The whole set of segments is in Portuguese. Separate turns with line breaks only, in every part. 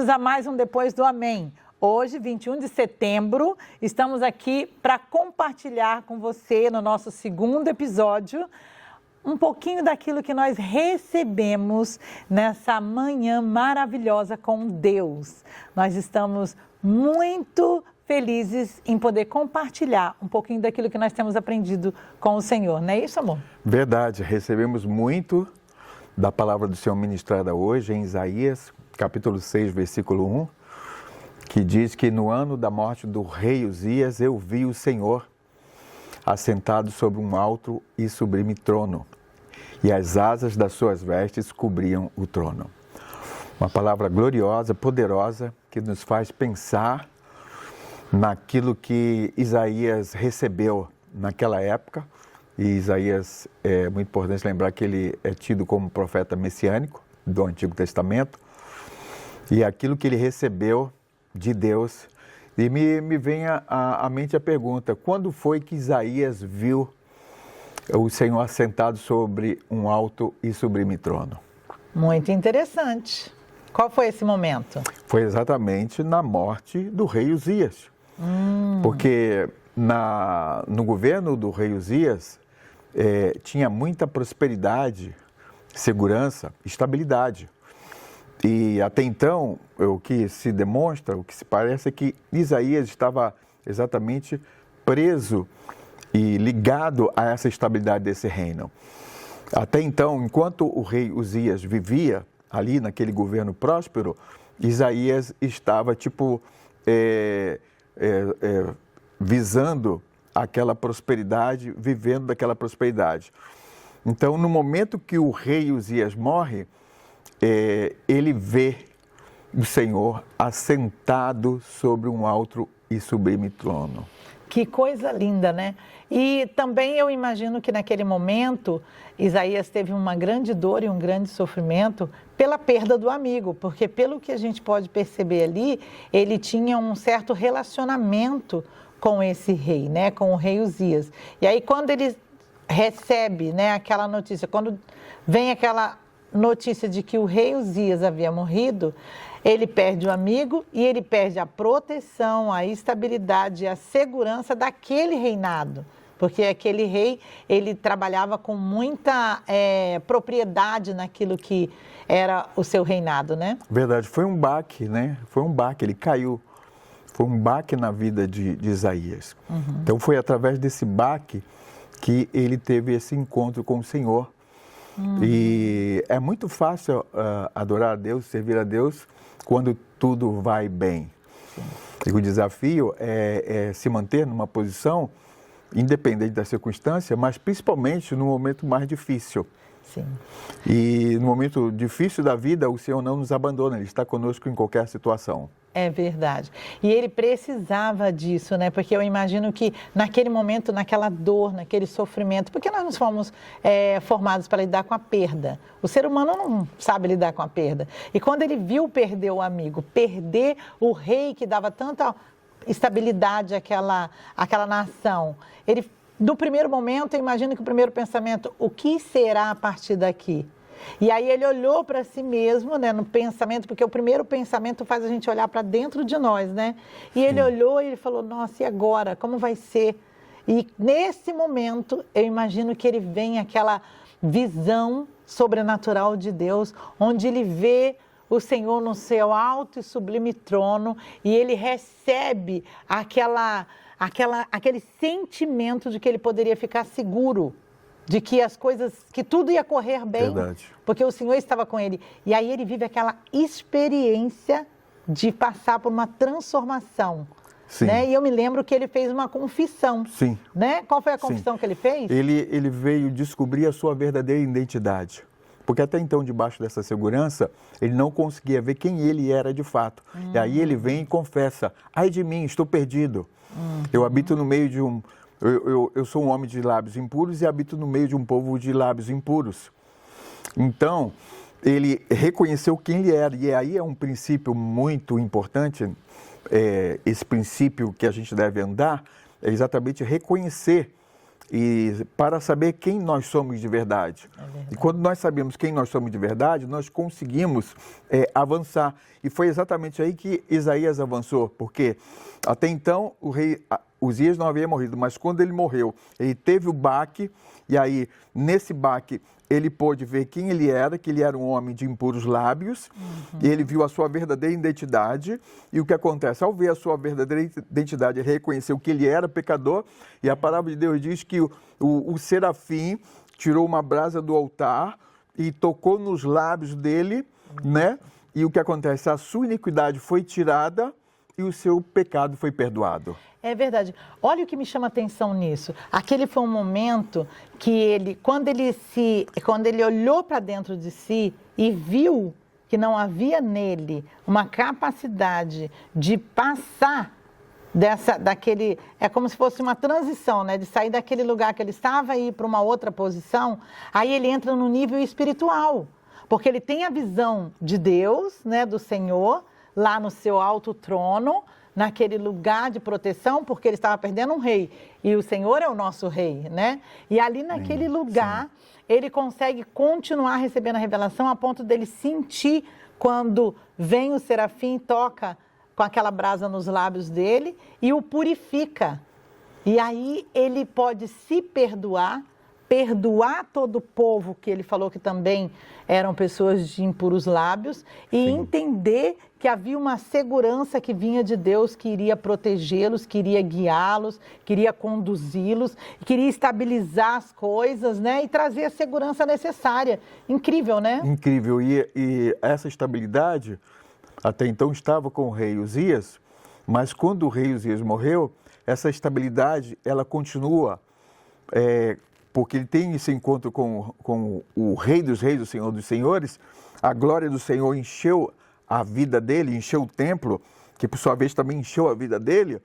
Bem-vindos a mais um Depois do Amém. Hoje, 21 de setembro, estamos aqui para compartilhar com você, no nosso segundo episódio, um pouquinho daquilo que nós recebemos nessa manhã maravilhosa com Deus. Nós estamos muito felizes em poder compartilhar um pouquinho daquilo que nós temos aprendido com o Senhor. Não é isso, amor?
Verdade, recebemos muito da palavra do Senhor ministrada hoje em Isaías, capítulo 6, versículo 1, que diz que no ano da morte do rei Uzias, eu vi o Senhor assentado sobre um alto e sublime trono, e as asas das suas vestes cobriam o trono. Uma palavra gloriosa, poderosa, que nos faz pensar naquilo que Isaías recebeu naquela época. E Isaías, é muito importante lembrar que ele é tido como profeta messiânico do Antigo Testamento. E aquilo que ele recebeu de Deus. E me vem à mente a pergunta, quando foi que Isaías viu o Senhor assentado sobre um alto e sublime trono?
Muito interessante. Qual foi esse momento?
Foi exatamente na morte do rei Uzias. Porque no governo do rei Uzias, tinha muita prosperidade, segurança, estabilidade. E até então, o que se demonstra, o que se parece é que Isaías estava exatamente preso e ligado a essa estabilidade desse reino. Até então, enquanto o rei Uzias vivia ali naquele governo próspero, Isaías estava visando aquela prosperidade, vivendo daquela prosperidade. Então, no momento que o rei Uzias morre, ele vê o Senhor assentado sobre um alto e sublime trono.
Que coisa linda, né? E também eu imagino que naquele momento, Isaías teve uma grande dor e um grande sofrimento pela perda do amigo, porque pelo que a gente pode perceber ali, ele tinha um certo relacionamento com esse rei, né? Com o rei Uzias. E aí quando ele recebe, né, aquela notícia, quando vem aquela notícia de que o rei Uzias havia morrido, ele perde o amigo e ele perde a proteção, a estabilidade, a segurança daquele reinado. Porque aquele rei, ele trabalhava com muita propriedade naquilo que era o seu reinado, né?
Verdade, foi um baque, né? Foi um baque, ele caiu. Foi um baque na vida de Isaías. Então foi através desse baque que ele teve esse encontro com o Senhor. E é muito fácil adorar a Deus, servir a Deus, quando tudo vai bem. E o desafio é se manter numa posição, independente da circunstância, mas principalmente no momento mais difícil.
Sim.
E no momento difícil da vida, o Senhor não nos abandona, Ele está conosco em qualquer situação.
É verdade. E ele precisava disso, né? Porque eu imagino que naquele momento, naquela dor, naquele sofrimento, porque nós nos fomos formados para lidar com a perda. O ser humano não sabe lidar com a perda. E quando ele viu perder o amigo, perder o rei que dava tanta estabilidade àquela nação, ele, no primeiro momento, eu imagino que o primeiro pensamento, o que será a partir daqui? E aí ele olhou para si mesmo, né, no pensamento, porque o primeiro pensamento faz a gente olhar para dentro de nós, né? E ele olhou e ele falou, nossa, e agora? Como vai ser? E nesse momento, eu imagino que ele vem aquela visão sobrenatural de Deus, onde ele vê o Senhor no seu alto e sublime trono e ele recebe aquele sentimento de que ele poderia ficar seguro, de que as coisas, que tudo ia correr bem,
Verdade.
Porque o Senhor estava com ele. E aí ele vive aquela experiência de passar por uma transformação.
Sim.
Né? E eu me lembro que ele fez uma confissão.
Sim.
Né? Qual foi a confissão que ele fez?
Ele veio descobrir a sua verdadeira identidade. Porque até então, debaixo dessa segurança, ele não conseguia ver quem ele era de fato. E aí ele vem e confessa, ai de mim, estou perdido. Eu habito no meio de eu sou um homem de lábios impuros e habito no meio de um povo de lábios impuros. Então, ele reconheceu quem ele era. E aí é um princípio muito importante, esse princípio que a gente deve andar, é exatamente reconhecer e para saber quem nós somos de verdade. E quando nós sabemos quem nós somos de verdade, nós conseguimos avançar. E foi exatamente aí que Isaías avançou, porque até então o rei Uzias não havia morrido, mas quando ele morreu, ele teve o baque, e aí nesse baque ele pôde ver quem ele era, que ele era um homem de impuros lábios, e ele viu a sua verdadeira identidade, e o que acontece? Ao ver a sua verdadeira identidade, ele reconheceu que ele era pecador, e a palavra de Deus diz que o serafim tirou uma brasa do altar e tocou nos lábios dele, né? E o que acontece? A sua iniquidade foi tirada e o seu pecado foi perdoado.
É verdade. Olha o que me chama atenção nisso. Aquele foi um momento que ele, quando ele olhou para dentro de si e viu que não havia nele uma capacidade de passar daquele, é como se fosse uma transição, né? De sair daquele lugar que ele estava e ir para uma outra posição, aí ele entra no nível espiritual, porque ele tem a visão de Deus, né? Do Senhor, lá no seu alto trono, naquele lugar de proteção, porque ele estava perdendo um rei. E o Senhor é o nosso rei, né? E ali naquele lugar, ele consegue continuar recebendo a revelação a ponto dele sentir quando vem o serafim e toca com aquela brasa nos lábios dele e o purifica. E aí ele pode se perdoar todo o povo, que ele falou que também eram pessoas de impuros lábios, e entender que havia uma segurança que vinha de Deus, que iria protegê-los, que iria guiá-los, que iria conduzi-los, queria estabilizar as coisas, né? E trazer a segurança necessária. Incrível, né?
Incrível. E essa estabilidade, até então, estava com o rei Uzias, mas quando o rei Uzias morreu, essa estabilidade, ela continua, porque ele tem esse encontro com o Rei dos Reis, o Senhor dos Senhores. A glória do Senhor encheu a vida dele, encheu o templo, que por sua vez também encheu a vida dele.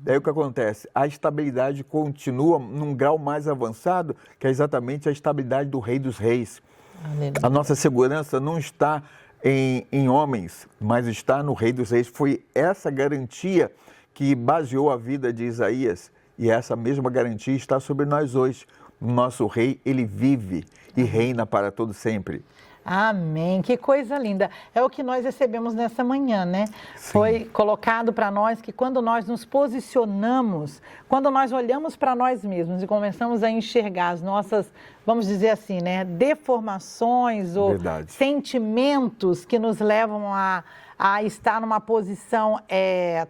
Daí o que acontece? A estabilidade continua num grau mais avançado, que é exatamente a estabilidade do Rei dos Reis. Aleluia. A nossa segurança não está em homens, mas está no Rei dos Reis. Foi essa garantia que baseou a vida de Isaías, e essa mesma garantia está sobre nós hoje. Nosso rei, ele vive e reina para todo sempre.
Amém, que coisa linda. É o que nós recebemos nessa manhã, né? Sim. Foi colocado para nós que quando nós nos posicionamos, quando nós olhamos para nós mesmos e começamos a enxergar as nossas, vamos dizer assim, né, deformações ou sentimentos que nos levam a estar numa posição,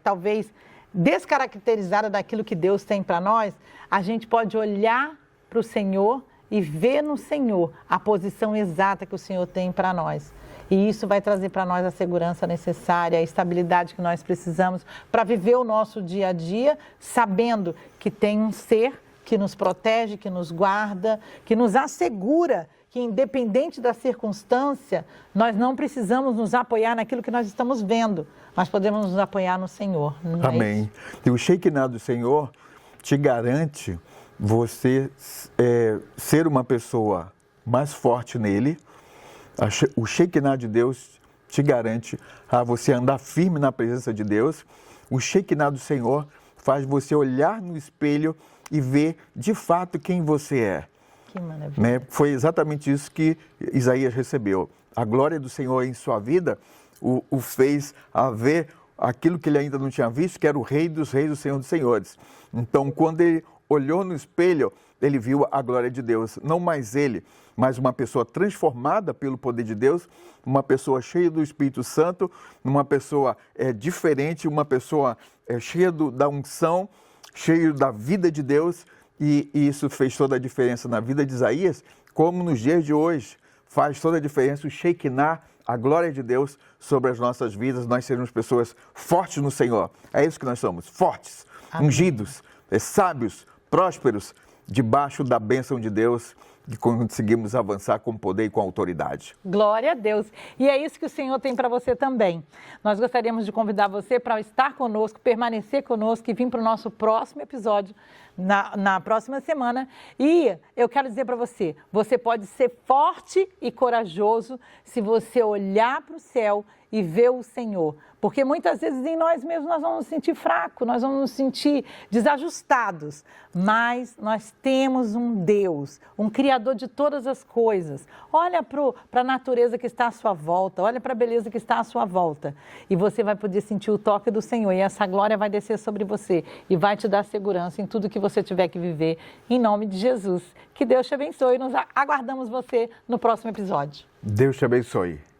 talvez, descaracterizada daquilo que Deus tem para nós, a gente pode olhar para o Senhor e ver no Senhor a posição exata que o Senhor tem para nós. E isso vai trazer para nós a segurança necessária, a estabilidade que nós precisamos para viver o nosso dia a dia, sabendo que tem um ser que nos protege, que nos guarda, que nos assegura que, independente da circunstância, nós não precisamos nos apoiar naquilo que nós estamos vendo, mas podemos nos apoiar no Senhor.
Amém. E o Shekinah do Senhor te garante você ser uma pessoa mais forte nele. O Shekinah de Deus te garante a você andar firme na presença de Deus. O Shekinah do Senhor faz você olhar no espelho e ver de fato quem você é.
Que maravilha.
Né? Foi exatamente isso que Isaías recebeu. A glória do Senhor em sua vida o fez a ver aquilo que ele ainda não tinha visto, que era o Rei dos Reis, o Senhor dos Senhores. Então, quando ele olhou no espelho, ele viu a glória de Deus. Não mais ele, mas uma pessoa transformada pelo poder de Deus, uma pessoa cheia do Espírito Santo, uma pessoa diferente, uma pessoa cheia da unção, cheia da vida de Deus. E isso fez toda a diferença na vida de Isaías, como nos dias de hoje faz toda a diferença o Shekinah, a glória de Deus sobre as nossas vidas. Nós seremos pessoas fortes no Senhor. É isso que nós somos, fortes, ungidos, sábios, prósperos, debaixo da bênção de Deus, e conseguimos avançar com poder e com autoridade.
Glória a Deus. E é isso que o Senhor tem para você também. Nós gostaríamos de convidar você para estar conosco, permanecer conosco e vir para o nosso próximo episódio na próxima semana. E eu quero dizer para você, você pode ser forte e corajoso se você olhar para o céu e ver o Senhor. Porque muitas vezes em nós mesmos nós vamos nos sentir fracos, nós vamos nos sentir desajustados. Mas nós temos um Deus, um Criador de todas as coisas. Olha para a natureza que está à sua volta, olha para a beleza que está à sua volta. E você vai poder sentir o toque do Senhor. E essa glória vai descer sobre você e vai te dar segurança em tudo que você tiver que viver. Em nome de Jesus. Que Deus te abençoe. Nos aguardamos você no próximo episódio.
Deus te abençoe.